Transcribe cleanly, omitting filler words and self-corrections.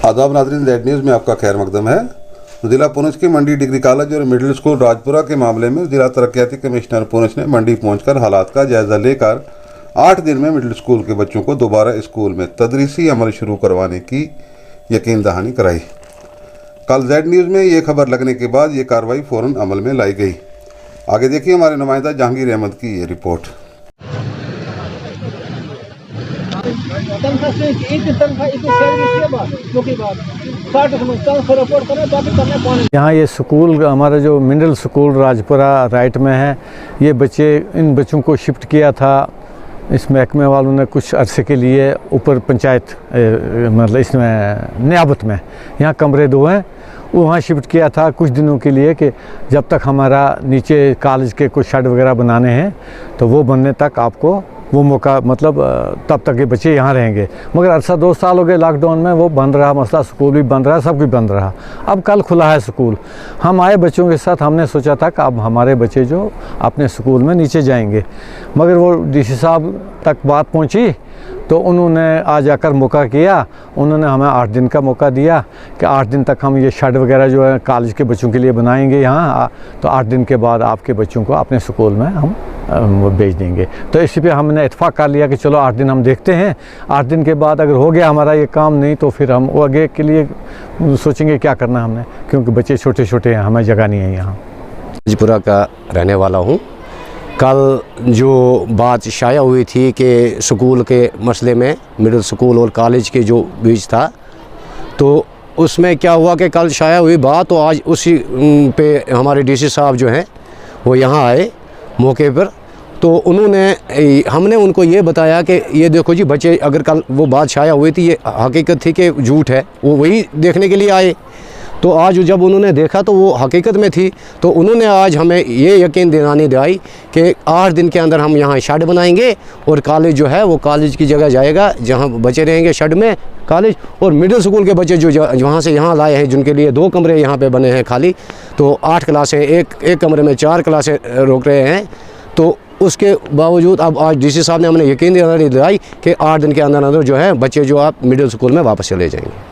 आदाब नाज़रीन, Z news में आपका खैर मकदम है। ज़िला पुंछ के मंडी डिग्री कॉलेज और मिडिल स्कूल राजपुरा के मामले में ज़िला तरक्याती कमिश्नर पुंछ ने मंडी पहुंचकर हालात का जायज़ा लेकर 8 दिन में मिडिल स्कूल के बच्चों को दोबारा स्कूल में तदरीसी अमल शुरू करवाने की यकीन दहानी कराई। कल ज़ेड न्यूज़ में ये खबर लगने के बाद ये कार्रवाई फ़ौरन अमल में लाई गई। आगे देखिए हमारे नुमाइंदा जहांगीर अहमद की ये रिपोर्ट। यहाँ ये स्कूल हमारा जो मिडिल स्कूल राजपुरा राइट में है, ये इन बच्चों को शिफ्ट किया था इस महकमे वालों ने कुछ अरसे के लिए ऊपर पंचायत मतलब इसमें नियाबत में। यहाँ कमरे 2 हैं, वहाँ शिफ्ट किया था कुछ दिनों के लिए कि जब तक हमारा नीचे कॉलेज के कुछ शेड वगैरह बनाने हैं तो वो बनने तक आपको वो मौका, मतलब तब तक ये बच्चे यहाँ रहेंगे। मगर अरसा 2 साल हो गए लॉकडाउन में, वो बंद रहा मसला, स्कूल भी बंद रहा, सब कुछ बंद रहा। अब कल खुला है स्कूल। हम आए बच्चों के साथ, हमने सोचा था कि अब हमारे बच्चे जो अपने स्कूल में नीचे जाएंगे, मगर वो डीसी साहब तक बात पहुँची तो उन्होंने आज आकर मौका किया। उन्होंने हमें 8 दिन का मौका दिया कि 8 दिन तक हम ये शेड वगैरह जो है कॉलेज के बच्चों के लिए बनाएंगे यहाँ, तो 8 दिन के बाद आपके बच्चों को अपने स्कूल में हम भेज देंगे। तो इसी पे हमने इत्फाक कर लिया कि चलो 8 दिन हम देखते हैं। 8 दिन के बाद अगर हो गया हमारा ये काम, नहीं तो फिर हम आगे के लिए सोचेंगे क्या करना हमने, क्योंकि बच्चे छोटे छोटे हैं, हमें जगह नहीं है यहाँ। राजपुरा का रहने वाला हूँ। कल जो बात शाया हुई थी कि स्कूल के मसले में मिडिल स्कूल और कॉलेज के जो बीच था, तो उसमें क्या हुआ कि कल शाया हुई बात, तो आज उसी पे हमारे डीसी साहब जो हैं वो यहाँ आए मौके पर। तो हमने उनको ये बताया कि ये देखो जी बच्चे, अगर कल वो बात शाया हुई थी, ये हकीकत थी कि झूठ है, वो वही देखने के लिए आए। तो आज जब उन्होंने देखा तो वो हकीकत में थी, तो उन्होंने आज हमें ये यकीन दिलानी दिलाई कि 8 दिन के अंदर हम यहाँ शेड बनाएंगे और कॉलेज जो है वो कॉलेज की जगह जाएगा, जहाँ बच्चे रहेंगे शेड में कॉलेज। और मिडिल स्कूल के बच्चे जो वहाँ से यहाँ लाए हैं, जिनके लिए 2 कमरे यहाँ पे बने हैं खाली, तो 8 क्लासें, एक कमरे में 4 क्लासें रोक रहे हैं। तो उसके बावजूद अब आज डीसी साहब ने हमें यकीन दिलाई कि 8 दिन के अंदर अंदर जो है बच्चे जो आप मिडिल स्कूल में वापस चले जाएंगे।